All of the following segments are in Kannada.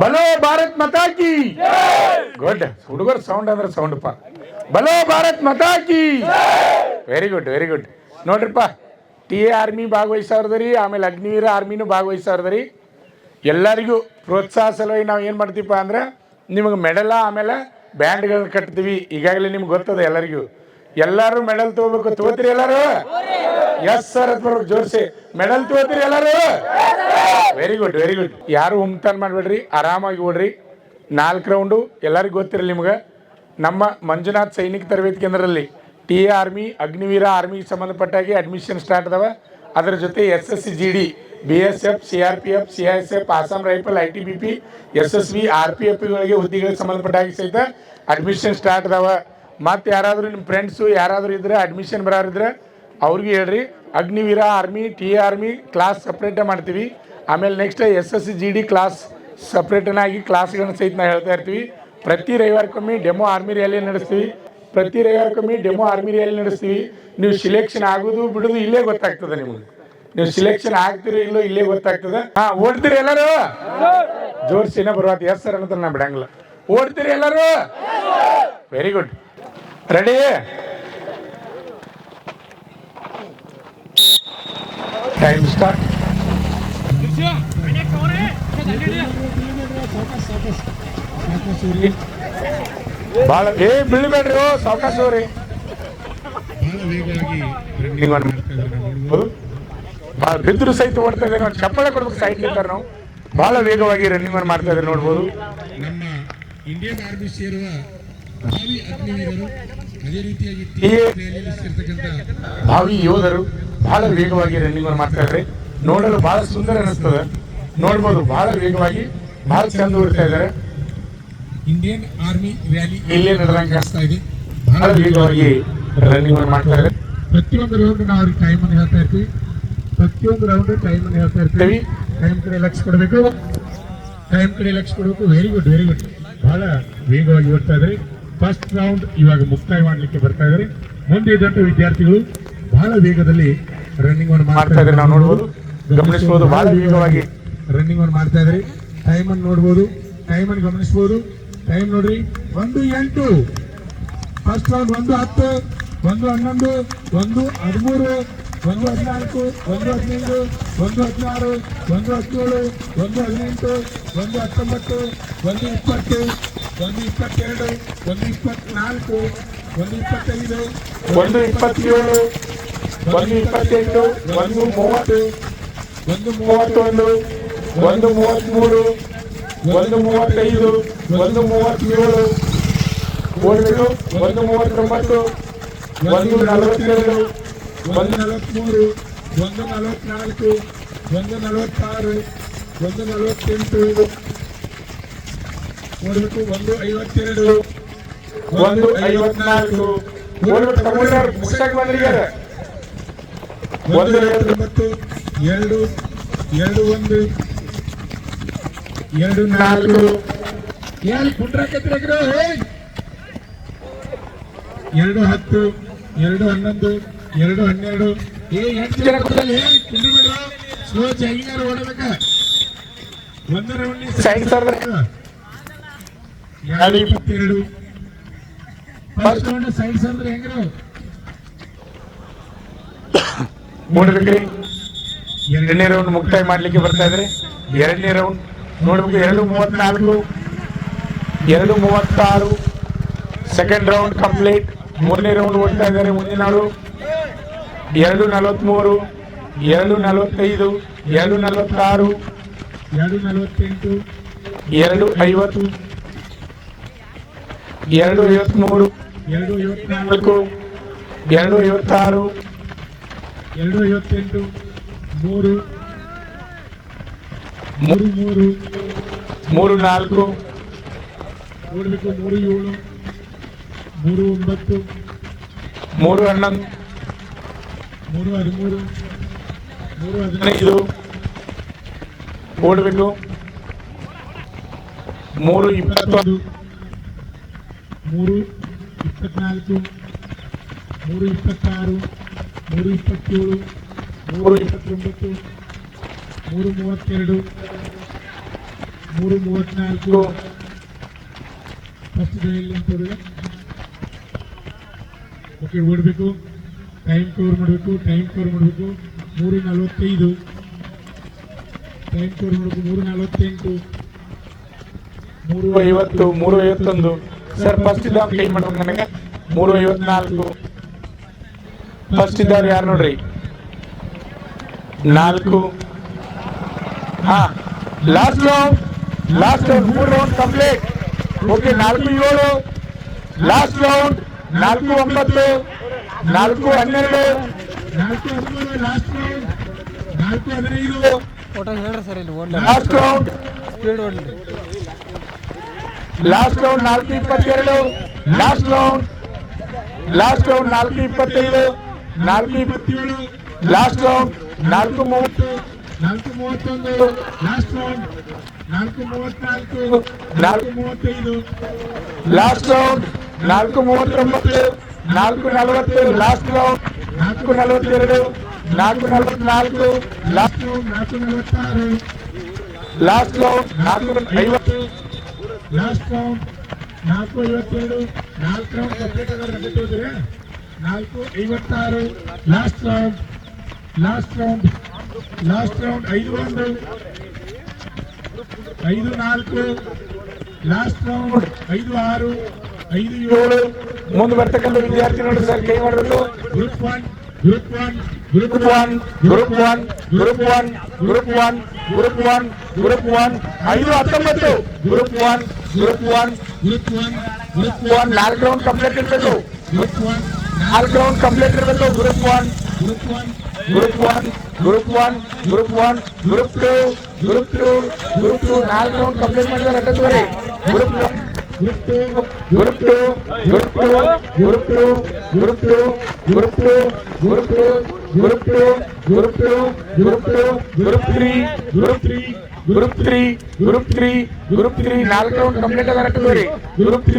ಬಲೋ ಭಾರತ್ ಮಾತಾ ಕಿ ಗುಡ್. ಹುಡುಗರು ಸೌಂಡ್ ಅಂದ್ರೆ ಸೌಂಡ್ಪ. ಬಲೋ ಭಾರತ್ ಮಾತಾ ಕಿ. Very good very good. ನೋಡ್ರಿಪ್ಪ, ಟಿ ಎ ಆರ್ಮಿ ಭಾಗವಹಿಸೋರ್ದ್ರಿ, ಆಮೇಲೆ ಅಗ್ನಿವೀರ ಆರ್ಮಿನೂ ಭಾಗವಹಿಸೋರ್ದ್ರಿ. ಎಲ್ಲರಿಗೂ ಪ್ರೋತ್ಸಾಹ ಸಲುವಾಗಿ ನಾವು ಏನು ಮಾಡ್ತೀವಪ್ಪ ಅಂದ್ರೆ ನಿಮಗೆ ಮೆಡಲ ಆಮೇಲೆ ಬ್ಯಾಂಡ್ಗಳನ್ನ ಕಟ್ತೀವಿ. ಈಗಾಗಲೇ ನಿಮ್ಗೆ ಗೊತ್ತದ ಎಲ್ಲರಿಗೂ. ಎಲ್ಲರೂ ಮೆಡಲ್ ತಗೋಬೇಕು. ತಗೋತೀರಿ ಎಲ್ಲರೂ? ಎಸ್ ಸರ್ ಅಂತ ಬರ್ಬೇಕು ಜೋರ್ಸಿ. ಮೆಡಲ್ ತಗೋತೀರಿ ಎಲ್ಲರೂ? Very good very good. ಯಾರು ಹುಮ್ತಾನ್ ಮಾಡಬೇಡ್ರಿ, ಆರಾಮಾಗಿ ಓಡ್ರಿ. 4 ರೌಂಡು ಎಲ್ಲರಿಗೂ ಗೊತ್ತಿರಲಿ ನಿಮ್ಗೆ. ನಮ್ಮ ಮಂಜುನಾಥ್ ಸೈನಿಕ ತರಬೇತಿ ಕೇಂದ್ರದಲ್ಲಿ ಟಿ ಎ ಆರ್ಮಿ, ಅಗ್ನಿವೀರ ಆರ್ಮಿಗೆ ಸಂಬಂಧಪಟ್ಟಾಗಿ ಅಡ್ಮಿಷನ್ ಸ್ಟಾರ್ಟ್ ಅದಾವ. ಅದರ ಜೊತೆ SSC GD, BSF, CRPF, CISF, Assam rifle, ITBP, SSB, RPFಗಳಿಗೆ ಹುದ್ದೆಗಳಿಗೆ ಸಂಬಂಧಪಟ್ಟಾಗಿ ಸಹಿತ ಅಡ್ಮಿಷನ್ ಸ್ಟಾರ್ಟ್ ಅದಾವ. ಮತ್ತು ಯಾರಾದರೂ ನಿಮ್ಮ ಫ್ರೆಂಡ್ಸು ಯಾರಾದರೂ ಇದ್ರೆ ಅಡ್ಮಿಷನ್ ಬರೋರಿದ್ರೆ ಅವ್ರಿಗೆ ಹೇಳ್ರಿ. Agniveer army, T A army class ಸಪ್ರೇಟೇ ಮಾಡ್ತೀವಿ. ಆಮೇಲೆ ನೆಕ್ಸ್ಟ್ SSC GD ಕ್ಲಾಸ್ ಸಪ್ರೇಟನಾಗಿ ಕ್ಲಾಸ್ಗಳನ್ನ ಸಹಿತ ನಾವು ಹೇಳ್ತಾ ಇರ್ತೀವಿ. ಪ್ರತಿ ರವಿವಾರಕ್ಕೊಮ್ಮೆ ಡೆಮೋ ಆರ್ಮಿ ರ್ಯಾಲಿ ನಡೆಸ್ತೀವಿ. ನೀವು ಸಿಲೆಕ್ಷನ್ ಆಗೋದು ಬಿಡೋದು ಇಲ್ಲೇ ಗೊತ್ತಾಗ್ತದೆ ನಿಮಗೆ. ನೀವು ಸಿಲೆಕ್ಷನ್ ಆಗ್ತೀರಿ ಇಲ್ಲೋ ಇಲ್ಲೇ ಗೊತ್ತಾಗ್ತದೆ. ಓಡ್ತೀರಿ ಎಲ್ಲರೂ? ಜೋರ್ಸಿನ ಬರುವಾತ. ಎಸ್ ಸರ್ ಅನ್ನೋದು ನಾ ಬಿಡಂಗಿಲ್ಲ. ಓಡ್ತೀರಿ ಎಲ್ಲರೂ? Very good. Ready? Time start. ಭಾಳ ಬೀಳ್ಬೇಡ್ರಿ, ಸಾವಕಾಶ ಹೋಗ್ರಿ. ಭಾಳ ಬಿದ್ರು ಸಹಿತ ಓಡ್ತಾ ಇದ್ದಾರೆ. ನಾವು ಚಪ್ಪಳೆ ಕೊಡ್ಬೇಕು ಸೈಡ್ ನಿಂತಾರೆ. ನಾವು ಭಾಳ ವೇಗವಾಗಿ ರನ್ನಿಂಗ್ ಮಾಡ್ತಾ ಇದ್ದಾರೆ ನೋಡ್ಬೋದು. ನಮ್ಮ ಇಂಡಿಯನ್ ಆರ್ಮಿ ಸೇರುವ ಭಾವಿ ಅಗ್ನಿವೀರರು, ಅದೇ ರೀತಿಯಾಗಿ ಭಾವಿ ಯೋಧರು ಬಹಳ ವೇಗವಾಗಿ ರನ್ನಿಂಗ್ ಮಾಡ್ತಾ ಇದ್ದಾರೆ. ನೋಡಲು ಬಹಳ ಸುಂದರ ಅನಿಸ್ತದೆ. ನೋಡ್ಬೋದು, ಬಹಳ ವೇಗವಾಗಿ ಬಹಳ ಚಂದ ಓಡ್ತಾ ಇದ್ದಾರೆ. ಇಂಡಿಯನ್ ಆರ್ಮಿ ರ್ಯಾಲಿ ಇಲ್ಲೇ ನಡೆದಂಗಿಸ್ತಾ ಇದೆ. ಬಹಳ ವೇಗವಾಗಿ ರನ್ನಿಂಗ್ ಮಾಡ್ತಾ ಇದ್ದಾರೆ. ಪ್ರತಿಯೊಂದು ರೌಂಡ್ ನಾವು ಅವ್ರಿಗೆ ಟೈಮ್ ಅನ್ನು ಹೇಳ್ತಾ ಇರ್ತೀವಿ. ಟೈಮ್ ಕಡೆ ಲಕ್ಷ ಕೊಡಬೇಕು. Very good very good. ಬಹಳ ವೇಗವಾಗಿ ಓಡ್ತಾ ಇದ್ದಾರೆ. ಫಸ್ಟ್ ರೌಂಡ್ ಇವಾಗ ಮುಕ್ತಾಯ ಮಾಡಲಿಕ್ಕೆ ಬರ್ತಾ ಇದ್ದಾರೆ. ಮುಂದೆ ಇದ್ದಂತ ವಿದ್ಯಾರ್ಥಿಗಳು ಬಹಳ ವೇಗದಲ್ಲಿ ರನ್ನಿಂಗ್ ಅನ್ನು ಮಾಡ್ತಾ ಇದ್ದಾರೆ. ನಾವು ನೋಡಬಹುದು, ಗಮನಿಸಬಹುದು. ಬಹಳ ವೇಗವಾಗಿ ರನ್ನಿಂಗ್ ಅನ್ನು ಮಾಡ್ತಾ ಇದ್ದಾರೆ. ಟೈಮ್ ಅನ್ನು ನೋಡಬಹುದು, ಟೈಮ್ ಅನ್ನು ಗಮನಿಸಬಹುದು. ಟೈಮ್ ನೋಡ್ರಿ, 1:08. ಫಸ್ಟ್ ರೌಂಡ್ 1:10, 1:11, 1:13, 1:14, 1:15, 1:16, 1:17, 1:18, 1:19, 1:20, 1:22, 1:24, 1:25, 1:27, 1:28, 1:30, 1:31, 1:33, 1:35, 1:37 ಓಡಬೇಕು. 1:39, 1:42, 1:43, 1:44, 1:46, 1:48 ಓಡಬೇಕು. 1:52, 1:54 ಮುಗಿಸಕ್ ಬಂದ್ರಿಗಾರ. 1:49, 2, 2:1, 2:4 ಏನ್ ಕುಂಡ್ರಾಕತ್ರಿಗ್ರು? 2:10, 2:11, 2:12 8 ಜನ ಕುಂಡ್ರಲ್ಲಿ ಕುಂಡ್ರಿಬೇಡ. ಸ್ಲೋ ಜಾಗಿಂಗ್ ಓಡಬೇಕ. 1 round side server 2:22 first round side server ಹೆಂಗ್ರು ನೋಡ್ಬೇಕ್ರಿ. 2ನೇ ರೌಂಡ್ ಮುಕ್ತಾಯ ಮಾಡ್ಲಿಕ್ಕೆ ಬರ್ತಾ ಇದ್ರೆ 2ನೇ ರೌಂಡ್ ನೋಡ್ಬೇಕು. 2:34, 2:36 ಸೆಕೆಂಡ್ ರೌಂಡ್ ಕಂಪ್ಲೀಟ್. 3ನೇ ರೌಂಡ್ ಓಡ್ತಾ ಇದ್ದಾರೆ ಮುಂದಿನವರು. 2:43, 2:45, 2:46, 2:48, 2:50, 2:53, 2:54, 2:56, 2:58 3 3 3:4 ಓಡಬೇಕು. 3:7, 3:9, 3:11, 3:13, 3:15 ಓಡಬೇಕು. 3:21, 3:24, 3:26, 3:27, 3:29, 3:32, 3:34 ಫಸ್ಟ್ ಡೈಲ್ ಅಂತಂದ್ರೆ ಓಕೆ ಓಡಬೇಕು. ಟೈಮ್ ಕವರ್ ಮಾಡಬೇಕು. 3:45 ಟೈಮ್ ಕವರ್ ಮಾಡಬೇಕು. 3:48 3:50 3:51 ಸರ್ ಫಸ್ಟ್ ಇದ್ದವ್ರು ಕೈ ಮಾಡ್ಬೇಕು ನನಗೆ 3:54 ಫಸ್ಟ್ ಇದ್ದವ್ರು ಯಾರು ನೋಡ್ರಿ 4 ಹಾಂ last round 3 round complete okay 4-7 last round 4-9 4-12 4:13 last round 4:15 ಒಟ್ಟು ಹೇಳ್ರಿ ಸರ್ ಇಲ್ಲಿ ಲಾಸ್ಟ್ ರೌಂಡ್ ಸ್ಪೀಡ್ ಓಡಲಿ last round 4:22 last round 4:25 4:27 last round 4:30 4:31 last round 4:34 4:35 last round 4:39 4:40 last round 4:42 4:44 last round 4:46 last round 4:50 last round 4:52 4 round complete ಆದ್ರೆ ರಜೆ ಹೋದ್ರೆ 4:56 ಲಾಸ್ಟ್ ರೌಂಡ್ 5-1 5-4 ಲಾಸ್ಟ್ ರೌಂಡ್ 5-6 5-7 ಮುಂದೆ ಬರ್ತಕ್ಕಂಥ ವಿದ್ಯಾರ್ಥಿ ನೋಡಿ ಸರ್ ಕೈ ಮಾಡಬೇಕು ಗ್ರೂಪ್ 1 5-19 ಗ್ರೂಪ್ 1 4 ರೌಂಡ್ ಕಂಪ್ಲೀಟ್ ಇರಬೇಕು 4 ರೌಂಡ್ ಕಂಪ್ಲೀಟ್ ಇರಬೇಕು ಗ್ರೂಪ್ 1 ಗ್ರೂಪ್ 2 4 ರೌಂಡ್ ಕಂಪ್ಲೀಟ್ ಮಾಡಿದ್ರೆ ಅಟ್ಟುವರೆ ಗ್ರೂಪ್ 3 4 ರೌಂಡ್ ಕಂಪ್ಲೀಟ್ ಆದ್ರೆ ಅಟ್ಟುವರೆ ಗ್ರೂಪ್ 4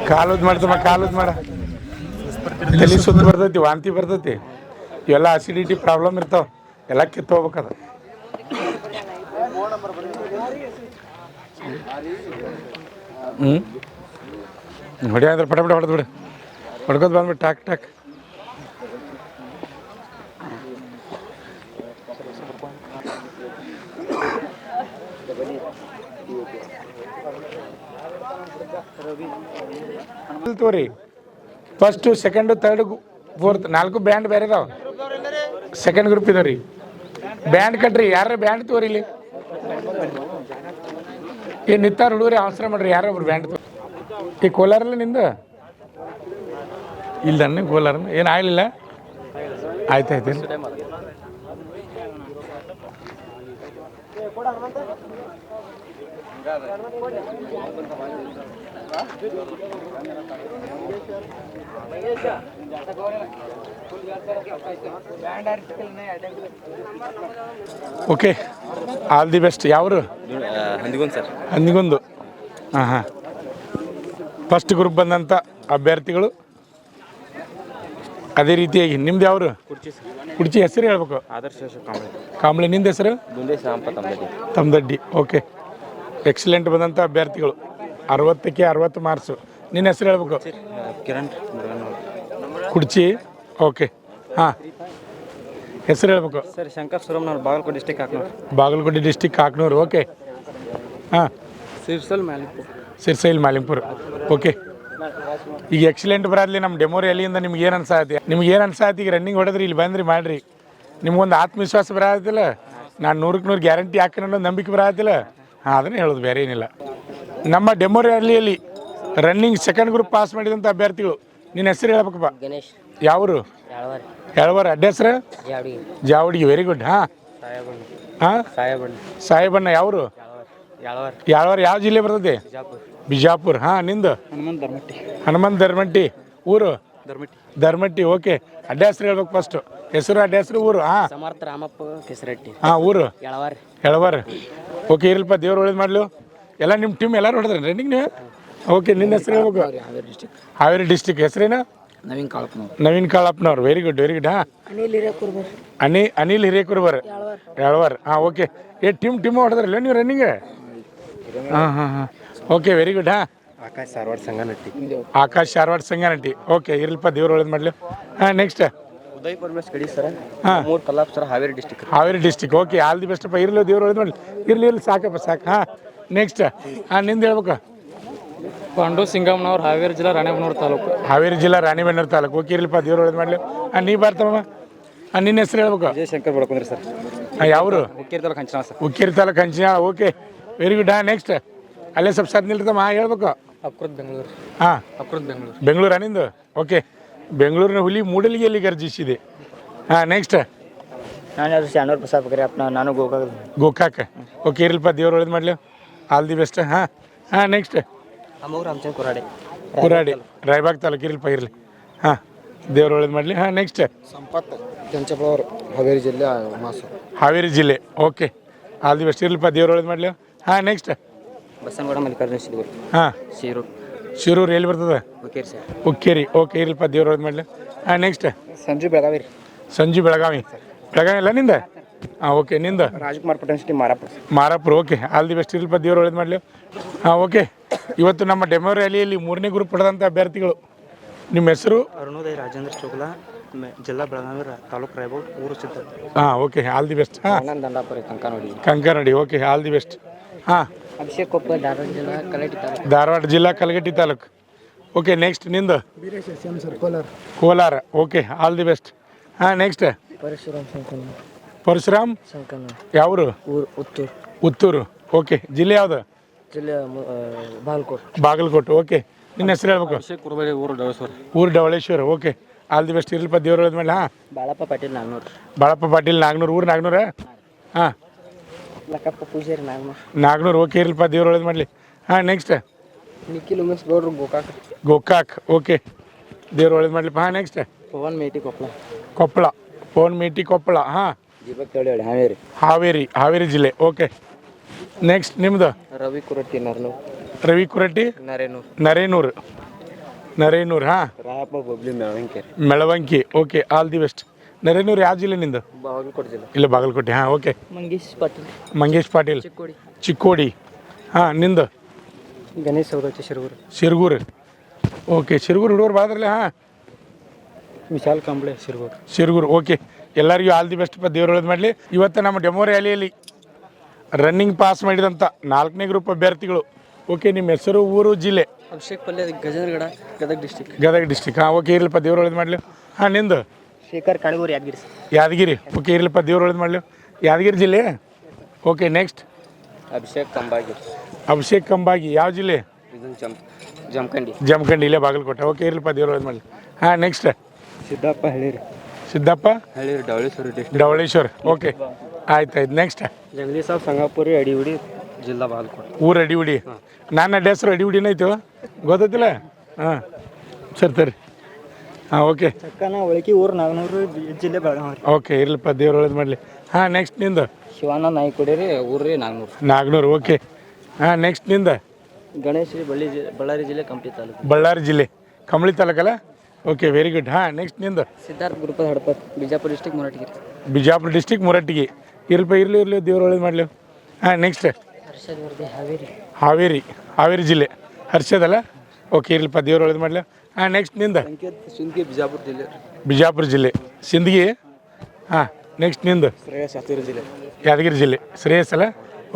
ಕಾಲುದ್ ಮಾಡ್ತಮ್ಮ ಕಾಲುದ್ ಮಾಡ ತಲೆ ಸುತ್ತ ಬರ್ತೈತಿ ವಾಂತಿ ಬರ್ತೈತಿ ಇವೆಲ್ಲ ಅಸಿಡಿಟಿ ಪ್ರಾಬ್ಲಮ್ ಇರ್ತಾವ ಎಲ್ಲ ಕಿತ್ತು ಹೋಗ್ಬೇಕದ ಹೊಡಿ ಅಂದ್ರೆ ಪಟ ಹೊಡೆದ್ ಬಿಡು ಹೊಡ್ಕೋದ್ ಬಂದ್ಬಿಟ್ಟು ಟಾಕ್ ತೋರಿ first second third fourth 4 band ಬೇರೆ ಇದಾವ ಸೆಕೆಂಡ್ ಗ್ರೂಪ್ ಇದಾವ ರೀ ಬ್ಯಾಂಡ್ ಕಟ್ರಿ ಯಾರ ಬ್ಯಾಂಡ್ ತೋರಿ ಇಲ್ಲಿ ಈ ನಿತ್ತಾರ ಹುಡುಗರಿ ಅವಸರ ಮಾಡ್ರಿ ಯಾರೊಬ್ರು ಬ್ಯಾಂಡ್ ತೋ ಈ ಕೋಲಾರಲ್ಲ ನಿಂದು ಇಲ್ಲ ನನ್ನ ಕೋಲಾರ ಏನು ಆಗಲಿಲ್ಲ ಆಯ್ತು ಓಕೆ ಆಲ್ ದಿ ಬೆಸ್ಟ್ ಯಾವರು ಹಂದಿಗೊಂದು ಹಾಂ ಫಸ್ಟ್ ಗ್ರೂಪ್ ಬಂದಂಥ ಅಭ್ಯರ್ಥಿಗಳು ಅದೇ ರೀತಿಯಾಗಿ ನಿಮ್ದು ಯಾವರು ಕುಡ್ಚಿ ಹೆಸರು ಹೇಳ್ಬೇಕು ಕಾಂಬ್ಳೆ ನಿಂದ ಹೆಸರು ತಮ್ಮದಡ್ಡಿ ಓಕೆ ಎಕ್ಸಲೆಂಟ್ ಬಂದಂಥ ಅಭ್ಯರ್ಥಿಗಳು 60ಕ್ಕೆ 60 ಮಾರ್ಕ್ಸು ನಿನ್ನ ಹೆಸರು ಹೇಳ್ಬೇಕು ಕುಡ್ಚಿ ಓಕೆ ಹಾಂ ಹೆಸರು ಹೇಳ್ಬೇಕು ಸರ್ ಶಂಕರ್ ಸುರಮ್ನವ್ರು ಬಾಗಲಕೋಟೆ ಡಿಸ್ಟಿಕ್ ಕಾಕ್ನೂರು ಓಕೆ ಹಾಂ ಸಿರ್ಸೈಲ್ ಮಾಲಿಂಪುರ ಓಕೆ ಈಗ ಎಕ್ಸಲೆಂಟ್ ಬರಲಿ ನಮ್ಮ ಡೆಮೋ ರ್ಯಾಲಿಯಿಂದ ನಿಮ್ಗೆ ಏನು ಅನ್ಸಾತಿ ಈಗ ರನ್ನಿಂಗ್ ಹೊಡೆದ್ರಿ ಇಲ್ಲಿ ಬಂದ್ರಿ ಮಾಡಿರಿ ನಿಮ್ಗೊಂದು ಆತ್ಮವಿಶ್ವಾಸ ಬರತ್ತಿಲ್ಲ ನಾನು 100% ಗ್ಯಾರಂಟಿ ಹಾಕ್ತೀನಿ ಅನ್ನೋದು ನಂಬಿಕೆ ಬರತ್ತಿಲ್ಲ. ಹಾಂ, ಅದನ್ನೇ ಹೇಳೋದು, ಬೇರೆ ಏನಿಲ್ಲ. ನಮ್ಮ ಡೆಮೋ ರ್ಯಾಲಿಯಲ್ಲಿ ರನ್ನಿಂಗ್ ಸೆಕೆಂಡ್ ಗ್ರೂಪ್ ಪಾಸ್ ಮಾಡಿದಂಥ ಅಭ್ಯರ್ಥಿಗಳು ನಿನ್ನ ಹೆಸರು ಹೇಳ್ಬೇಕಪ್ಪ. ಗಣೇಶ್ ಯಾವರು? ಯಾಳವಾರಿ ಹೇಳುವರ ಅಡ್ಡ ಹೆಸರು? ಜಾವಡಿ ಜಾವಡಿಗೆ. Very good. ಹಾಂ ಹಾಂ, ಸಾಹೇಬಣ್ಣ. ಯಾವರು? ಯಾಳವಾರಿ ಯಾವ್ಯಾವ ಯಾವ ಜಿಲ್ಲೆ ಬರ್ತದೆ? ಬಿಜಾಪುರ ಬಿಜಾಪುರ. ಹಾಂ, ನಿಂದು? ಹನುಮಂತ ದರ್ಮಟ್ಟಿ. ಊರು? ಧರ್ಮಟ್ಟಿ. ಓಕೆ. ಅಡ್ಡ ಹೆಸರು ಹೇಳ್ಬೇಕು ಫಸ್ಟು. ಹೆಸರು, ಅಡ್ಡ ಹೆಸರು, ಊರು. ಹಾಂ, ಸಮರ್ಥ ರಾಮಪ್ಪ ಕೆಸರಟ್ಟಿ. ಹಾಂ, ಊರು? ಯಾಳವಾರಿ ಹೇಳವಾರ. ಓಕೆ, ಇರಲ್ಪ, ದೇವ್ರು ಒಳ್ಳೇದು ಮಾಡಲು. ಎಲ್ಲ ನಿಮ್ಮ ಟೀಮ್ ಎಲ್ಲರೂ ಹೊಡೆದ್ರಿ ರನ್ನಿಂಗ್ ನೀವು? ಓಕೆ, ನಿನ್ನ ಹೆಸರು ಹೇಳ್ಬೇಕು. ಹಾವೇರಿ ಡಿಸ್ಟಿಕ್. ಹಾವೇರಿ ಡಿಸ್ಟಿಕ್. ಹೆಸರೇನು? ನವೀನ್ ಕಾಳಪ್ಪನವ್ರು. ನವೀನ್ ಕಾಳಪ್ಪನವ್ರು. Very good, very good. ಹಾಂ, ಅನಿಲ್ ಹಿರೇಕುರ್ಬರ್. ಅನಿಲ್ ಹಿರೇಕುರ್ಬರ್. ಹೇಳವಾರ. ಹಾಂ, ಓಕೆ. ಟೀಮ್ ಹೊಡೆದ್ರಲ್ಲ ನೀವು ರನ್ನಿಂಗ್? ಹಾಂ ಹಾಂ ಹಾಂ, ಓಕೆ, ವೆರಿ ಗುಡ್. ಹಾಂ, ಆಕಾಶ್ ಸಾರವಾಡ ಸಂಗನಟ್ಟಿ. ಆಕಾಶ್ ಶಾರವಾಡ ಸಂಗನಟ್ಟಿ. ಓಕೆ, ಇರಲ್ಪ, ದೇವ್ರು ಒಳ್ಳೇದು ಮಾಡಲಿ. ಹಾಂ, ನೆಕ್ಸ್ಟ್? ಉದಯ್ ಪರಮೇಶ್ ಕಡಿ ಸರ್. ಹಾಂ, ಮೂರು ಕಲ್ಲಾಪ್ sir, Haveri district. Haveri district. Okay, all the ಬೆಸ್ಟಪ್ಪ. ಇರಲಿ, ದೇವ್ರು ಒಳ್ಳೇದು ಮಾಡಲಿ. ಇರಲಿ, ಸಾಕಪ್ಪ, ಸಾಕು. ಹಾಂ, ನೆಕ್ಸ್ಟ್? ಹಾಂ, ನಿಂದು ಹೇಳ್ಬೇಕು. ಪಾಂಡು ಸಿಂಗಮ್ಮನವ್ರು, ಹಾವೇರಿ ಜಿಲ್ಲಾ ರಾಣೆಬೆನ್ನೂರು ತಾಲೂಕು. ಹಾವೇರಿ ಜಿಲ್ಲಾ ರಾಣಿಬೆನ್ನೂರು ತಾಲೂಕು. ಓಕೆ, ಇರಲಿಪ್ಪ, ದೇವ್ರು ಒಳ್ಳೇದು ಮಾಡಲಿ. ಹಾಂ, ನೀ ಬರ್ತಮ್ಮ. ಹಾಂ, ನಿನ್ನ ಹೆಸರು ಹೇಳ್ಬೇಕು. ವಿಜಯಶಂಕರ್ ಬಡ್ಕೊಂಡ್ರಿ ಸರ್. ಹಾಂ, ಯಾವರು? Hukkeri taluk Hanchinal sir. Ukkeri taluk Hanchinal. Okay, very good. ಹಾಂ, ನೆಕ್ಸ್ಟ್? ಅಲ್ಲೇ ಸ್ವಲ್ಪ ಸದ್ ನಿಲ್ತಮ್ಮ. ಹಾಂ, ಹೇಳ್ಬೇಕು. ಅಕ್ರದ್ ಬೆಂಗಳೂರು. ಹಾಂ, ಅಕ್ರದ್ ಬೆಂಗಳೂರು. ಬೆಂಗಳೂರು ನಿಂದು? ಓಕೆ, ಬೆಂಗಳೂರಿನ ಹುಲಿ ಮೂಡಲಿಗೆಯಲ್ಲಿ ಗರ್ಜಿಸಿದೆ. ಹಾಂ, ನೆಕ್ಸ್ಟ್? ನಾನು ಯಾರು ಶಾನೂರ್ ಪ್ರಸಾದ್ ಬಗ್ರೆ ಅಪ್ಪ, ನಾನು ಗೋಕಾಕ್. ಓಕೆ, ಇರಲಿಪ್ಪ, ದೇವ್ರು ಒಳ್ಳೇದು ಮಾಡಲಿ. All the best. ಹಾಂ ಹಾಂ, ನೆಕ್ಸ್ಟ್? ಅಮ್ಮೂರು ರಾಮಚಂದ್ರ ಕುರಾಡೆ. ಕುರಾಡಿ, ರಾಯಬಾಗ್ ತಾಲೂಕು. ಇರಲಿಪ್ಪ, ಇರಲಿ. ಹಾಂ, ದೇವ್ರು ಒಳ್ಳೇದು ಮಾಡಲಿ. ಹಾಂ, ನೆಕ್ಸ್ಟ್? ಸಂಪತ್ ಕೆಂಚಪ್ಪ ಹಾವೇರಿ ಜಿಲ್ಲೆ ಮಾಸು. ಹಾವೇರಿ ಜಿಲ್ಲೆ. Okay, all the best. ಇರಲಿಪ್ಪ, ದೇವ್ರು ಒಳ್ಳೇದು ಮಾಡಲಿ. ಹಾಂ, ನೆಕ್ಸ್ಟ್? ಬಸನಗೌಡ ಮಲ್ಲಿಕಾರ್ಜುನ ಶಿರೂರು. ಹಾಂ, ಶಿರೂರು. ಶಿರೂರು ಎಲ್ಲಿ ಬರ್ತದೆ? ಹುಕ್ಕೇರಿ ಸರ್. ಉಕ್ಕೇರಿ. ಓಕೆ, ಇರಲಿಪ್ಪ, ದೇವ್ರು ಒಳ್ಳೇದು ಮಾಡಲಿ. ಹಾಂ, ನೆಕ್ಸ್ಟ್? ಸಂಜು ಬೆಳಗಾವಿ ರೀ. ಸಂಜು ಬೆಳಗಾವಿ. ಬೆಳಗಾವಿ ಎಲ್ಲ ನಿಂದ? ಹಾಂ, ಓಕೆ, ನಿಂದ? Rajkumar Pattana city Marapura. Marapura. Okay, all the best. ಇರಲಿಪ್ಪ, ದೇವ್ರು ಒಳ್ಳೇದು ಮಾಡಲಿ. ಹಾಂ, ಓಕೆ. ಇವತ್ತು ನಮ್ಮ ಡೆಮೋ ರ್ಯಾಲಿಯಲ್ಲಿ 3ನೇ ಗ್ರೂಪ್ ಪಡೆದಂಥ ಅಭ್ಯರ್ಥಿಗಳು. ನಿಮ್ಮ ಹೆಸರು? ಅರುಣೋದಯ ರಾಜೇಂದ್ರ ಚೋಕಲಾ, ಜಿಲ್ಲಾ ಬೆಳಗಾವಿ, ತಾಲೂಕು ರಾಯಬಾಗ್, ಊರು ಸಿದ್ಧ. ಹಾಂ, ಓಕೆ, ಆಲ್ ದಿ ಬೆಸ್ಟ್. ಹಾಂ, Anand Dandapura Kankanodi. Kankanadi. Okay, all the best. ಹಾಂ, ಅಭಿಷೇಕ್ ಕೊಪ್ಪ, ಧಾರವಾಡ ಜಿಲ್ಲಾ ಕಲಟಿ ತಾಲೂಕು. ಧಾರವಾಡ ಜಿಲ್ಲಾ ಕಲಗಟ್ಟಿ ತಾಲೂಕು. Okay, next? ನಿಂದು? Kolar. Kolar. Okay, all the best. ಹಾಂ, ನೆಕ್ಸ್ಟ್? ಪರಶುರಾಮ್ ಶಂಕನ. ಪರಶುರಾಮ್ ಶಂಕನ. ಯಾವರು? ಊರು ಉತ್ತೂರು. ಉತ್ತೂರು. ಓಕೆ, ಜಿಲ್ಲೆ ಯಾವುದು? ಜಿಲ್ಲೆ ಬಾಗಲಕೋಟೆ. ಬಾಗಲಕೋಟೆ. ಓಕೆ, ನಿನ್ನ ಹೆಸರು ಹೇಳ್ಬೇಕು. ಅಭಿಷೇಕ್ ಕುರುಬರಿ, ಊರು ಡವಳೇಶ್ವರ. ಊರು Davaleshwara. Okay, all the best. ಇರಲಿಪ್ಪ, ದೇವ್ರು ಒಳ್ಳೇದು ಮಾಡಲಿ. ಹಾಂ, ಬಾಳಪ್ಪ ಪಾಟೀಲ್ ನಾಗ್ನೂರು. ಬಾಳಪ್ಪ ಪಾಟೀಲ್ ನಾಗ್ನೂರು. ಊರು ನಾಗ್ನೂರ? ಹಾಂ, ಲಕ್ಕಪ್ಪ ಪೂಜಾರಿ ನಾಗ್ನೂರು. ನಾಗ್ನೂರು. ಓಕೆ, ಇರಲಿಪ್ಪ, ದೇವ್ರು ಒಳ್ಳೇದು ಮಾಡಲಿ. ಹಾಂ, ನೆಕ್ಸ್ಟ್? ನಿಖಿಲ್ ಉಮೇಶ್ ಗೌಡ್ರು ಗೋಕಾಕ್. ಗೋಕಾಕ್. ಓಕೆ, ದೇವ್ರು ಒಳ್ಳೇದು ಮಾಡಲಿಪ್ಪ. ಹಾಂ, ನೆಕ್ಸ್ಟ್? ಪವನ್ ಮೇಟಿ ಕೊಪ್ಪಳ. ಕೊಪ್ಪಳ. ಫೋನ್ ಮೇಟಿ ಕೊಪ್ಪಳ. ಹಾಂ, ದೀಪಕ್ ತಳಿಹಳ್ಳಿ ಹಾವೇರಿ. ಹಾವೇರಿ. ಹಾವೇರಿ ಜಿಲ್ಲೆ. Okay, next? ನಿಮ್ಮದು? ರವಿ ಕುರಟ್ಟಿ ನರ್ನೂರು. ರವಿ ಕುರಟ್ಟಿ ನರೇನೂರು. ನರೇನೂರು. ನರೇನೂರು. ಹಾಂ, Rayappa Bobli Melavankeri. Melavanki. Okay, all the best. Narenur ಯಾವ ಜಿಲ್ಲೆ ನಿಂದು? ಬಾಗಲಕೋಟೆ ಜಿಲ್ಲೆ. ಇಲ್ಲ, ಬಾಗಲಕೋಟೆ. ಹಾಂ, ಓಕೆ. ಮಂಗೇಶ್ ಪಾಟೀಲ್. ಮಂಗೇಶ್ ಪಾಟೀಲ್. ಚಿಕ್ಕೋಡಿ. ಚಿಕ್ಕೋಡಿ. ಹಾಂ, ನಿಂದು? ಗಣೇಶ್ ಸೌದತ್ತಿ ಶಿರೂರು. ಶಿರಗೂರು. ಓಕೆ, ಶಿರಗೂರು ಹುಡುಗರು ಬಾದ್ರಲ್ಲ. ಹಾಂ, ವಿಶಾಲ್ ಕಂಬಳೆ ಶಿರೂರು. ಶಿರಗೂರು. ಓಕೆ, ಎಲ್ಲರಿಗೂ ಆಲ್ ದಿ ಬೆಸ್ಟ್. ದೇವ್ರು ಒಳ್ಳೇದು ಮಾಡಲಿ. ಇವತ್ತು ನಮ್ಮ ಡೆಮೋ ರ್ಯಾಲಿಯಲ್ಲಿ ರನ್ನಿಂಗ್ ಪಾಸ್ ಮಾಡಿದಂಥ 4ನೇ ಗ್ರೂಪ್ ಅಭ್ಯರ್ಥಿಗಳು. ಓಕೆ, ನಿಮ್ಮ ಹೆಸರು, ಊರು, ಜಿಲ್ಲೆ? ಅಭಿಷೇಕ್ ಪಲ್ಯ ಗಜೇಂದ್ರಗಡ, ಗದಗ ಡಿಸ್ಟಿಕ್. ಗದಗ ಡಿಸ್ಟಿಕ್. ಹಾಂ, ಓಕೆ, ಇರಲಿಪ್ಪ, ದೇವ್ರು ಒಳ್ಳೇದು ಮಾಡಲಿ. ಹಾಂ, ನಿಂದು? ಶೇಖರ್ ಕಾಣಿಗೂರು ಯಾದಗಿರಿ. ಯಾದಗಿರಿ. ಓಕೆ, ಇರಲಿಪ್ಪ, ದೇವ್ರು ಒಳ್ಳೇದು ಮಾಡಲಿ. ಯಾದಗಿರಿ ಜಿಲ್ಲೆ. Okay, next? ಅಭಿಷೇಕ್ ಕಂಬಾಗಿ. ಅಭಿಷೇಕ್ ಕಂಬಾಗಿ. ಯಾವ ಜಿಲ್ಲೆ? ಜಮಖಂಡಿ. ಜಮಖಂಡಿ. ಇಲ್ಲೇ ಬಾಗಲಕೋಟೆ. ಓಕೆ, ಇರಲಿಪ್ಪ, ದೇವ್ರು ಒಳ್ಳೇದು ಮಾಡಲಿ. ಹಾಂ, ನೆಕ್ಸ್ಟ್? ಸಿದ್ದಪ್ಪ ಹೇಳಿರಿ. ಸಿದ್ದಪ್ಪ ಹೇಳಿರಿ ಡವಳೇಶ್ವರ ಡಿಸ್ಟಿಕ್. ಡವಳೇಶ್ವರ. ಓಕೆ, ಆಯ್ತು. ನೆಕ್ಸ್ಟ್? ಜಗದೀಶ್ ಸಾಬ್ ಸಂಗಾಪುರಿ ಅಡಿಹುಡಿ, ಜಿಲ್ಲಾ ಬಾಗಲಕೋಟೆ. ಊರು ಅಡಿಹುಡಿ. ನನ್ನ ಅಡ್ಡ ಹೆಸರು ಅಡಿಹುಡಿನ ಐತಿ, ಗೊತ್ತೈತಿಲ್ಲ? ಹಾಂ, ಸರಿ. ಹಾಂ, ಓಕೆ. ಚಕ್ಕನ ಒಳಕಿ ಊರು ನಾಗನೂರು, ಜಿಲ್ಲೆ ಬೆಳಗಾವಿ. ಓಕೆ, ಇರಲಿಪ್ಪ, ದೇವ್ರು ಒಳ್ಳೇದು ಮಾಡಲಿ. ಹಾಂ, ನೆಕ್ಸ್ಟ್? ನಿಂದು? ಶಿವಾನಂದ ನಾಯ್ಕೊಡಿರಿ, ಊರು ರೀ ನಾಗನೂರು. ನಾಗ್ನೂರು. ಓಕೆ. ಹಾಂ, ನೆಕ್ಸ್ಟ್? ನಿಂದ? ಗಣೇಶ್ ಬಳ್ಳಾರಿ ಜಿಲ್ಲೆ ಕಂಪ್ಲಿ ತಾಲೂಕು. ಬಳ್ಳಾರಿ ಜಿಲ್ಲೆ ಕಂಬಳಿ ತಾಲೂಕಲ್ಲ? Okay, very good. ಹಾಂ, ನೆಕ್ಸ್ಟ್? ನಿಂದು? ಸಿದ್ಧಾರ್ಥ ಗುರುಪದ ಹಡಪತ್, ಬಿಜಾಪುರ ಡಿಸ್ಟಿಕ್ ಮುರಟಗಿರಿ. ಬಿಜಾಪುರ ಡಿಸ್ಟಿಕ್ ಮುರಟ್ಟಿಗೆ. ಇರಲಿ, ದೇವ್ರು ಒಳ್ಳೇದು ಮಾಡಲಿ. ಹಾಂ, ನೆಕ್ಸ್ಟ್? ಹರ್ಷದ್ ವರ್ಧಿ ಹಾವೇರಿ. ಹಾವೇರಿ ಜಿಲ್ಲೆ. ಹರ್ಷದ್ ಅಲ್ಲ? ಓಕೆ, ಇರಲಿಪ್ಪ, ದೇವ್ರು ಒಳ್ಳೇದು ಮಾಡಲಿ. ಹಾಂ, ನೆಕ್ಸ್ಟ್? ನಿಂದ? ಸಿಂದಗಿ ಬಿಜಾಪುರ ಜಿಲ್ಲೆ. ಬಿಜಾಪುರ ಜಿಲ್ಲೆ. ಸಿಂದಗಿ. ಹಾಂ, ನೆಕ್ಸ್ಟ್? ನಿಂದು? ಶ್ರೇಯಸ್ ಯಾದಗಿರಿ ಜಿಲ್ಲೆ. ಯಾದಗಿರಿ ಜಿಲ್ಲೆ. ಶ್ರೇಯಸ್ ಅಲ್ಲ?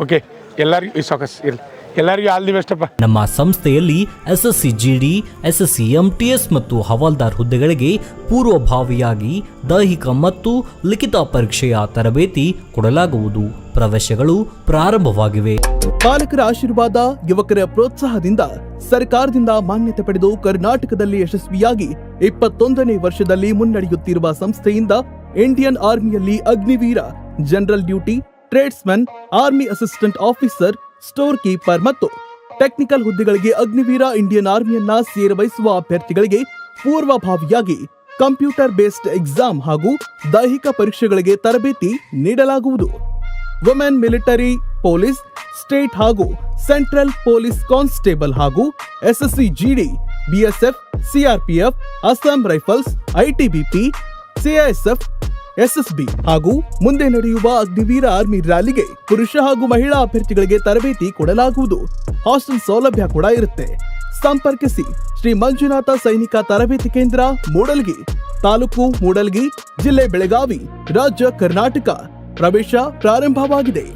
ಓಕೆ, ಎಲ್ಲರಿಗೂ ಈ ಸಾಕಸ್ ಇರಲಿ. ಎಲ್ಲರಿಗೂ ಆಲ್ ದಿ ಬೆಸ್ಟ್ ಅಪ್ಪ. ನಮ್ಮ ಸಂಸ್ಥೆಯಲ್ಲಿ SSC GD, SSC MTS ಮತ್ತು ಹವಾಲ್ದಾರ್ ಹುದ್ದೆಗಳಿಗೆ ಪೂರ್ವಭಾವಿಯಾಗಿ ದೈಹಿಕ ಮತ್ತು ಲಿಖಿತ ಪರೀಕ್ಷೆಯ ತರಬೇತಿ ಕೊಡಲಾಗುವುದು. ಪ್ರವೇಶಗಳು ಪ್ರಾರಂಭವಾಗಿವೆ. ಪಾಲಕರ ಆಶೀರ್ವಾದ, ಯುವಕರ ಪ್ರೋತ್ಸಾಹದಿಂದ ಸರ್ಕಾರದಿಂದ ಮಾನ್ಯತೆ ಪಡೆದು ಕರ್ನಾಟಕದಲ್ಲಿ ಯಶಸ್ವಿಯಾಗಿ 21ನೇ ವರ್ಷದಲ್ಲಿ ಮುನ್ನಡೆಯುತ್ತಿರುವ ಸಂಸ್ಥೆಯಿಂದ ಇಂಡಿಯನ್ ಆರ್ಮಿಯಲ್ಲಿ Agniveer, general duty, tradesman, army assistant officer, store keeper ಮತ್ತು ಟೆಕ್ನಿಕಲ್ ಹುದ್ದೆಗಳಿಗೆ ಅಗ್ನಿವೀರ ಇಂಡಿಯನ್ ಆರ್ಮಿಯನ್ನ ಸೇರಬಯಸುವ ಅಭ್ಯರ್ಥಿಗಳಿಗೆ ಪೂರ್ವಭಾವಿಯಾಗಿ ಕಂಪ್ಯೂಟರ್ ಬೇಸ್ಡ್ ಎಕ್ಸಾಮ್ ಹಾಗೂ ದೈಹಿಕ ಪರೀಕ್ಷೆಗಳಿಗೆ ತರಬೇತಿ ನೀಡಲಾಗುವುದು. ವುಮೆನ್ ಮಿಲಿಟರಿ, ಪೊಲೀಸ್, ಸ್ಟೇಟ್ ಹಾಗೂ ಸೆಂಟ್ರಲ್ ಪೊಲೀಸ್ ಕಾನ್ಸ್ಟೇಬಲ್ ಹಾಗೂ SSC GD, BSF, CRPF, Assam rifles, ITBP, CISF, SSB ಹಾಗೂ ಮುಂದೆ ನಡೆಯುವ ಅಗ್ನಿವೀರ ಆರ್ಮಿ ರ್ಯಾಲಿಗೆ ಪುರುಷ ಹಾಗೂ ಮಹಿಳಾ ಅಭ್ಯರ್ಥಿಗಳಿಗೆ ತರಬೇತಿ ಕೊಡಲಾಗುವುದು. ಹಾಸ್ಟೆಲ್ ಸೌಲಭ್ಯ ಕೂಡ ಇರುತ್ತೆ. ಸಂಪರ್ಕಿಸಿ ಶ್ರೀ ಮಂಜುನಾಥ ಸೈನಿಕ ತರಬೇತಿ ಕೇಂದ್ರ, ಮೂಡಲ್ಗಿ, ತಾಲೂಕು ಮೂಡಲ್ಗಿ, ಜಿಲ್ಲೆ ಬೆಳಗಾವಿ, ರಾಜ್ಯ ಕರ್ನಾಟಕ. ಪ್ರವೇಶ ಪ್ರಾರಂಭವಾಗಿದೆ.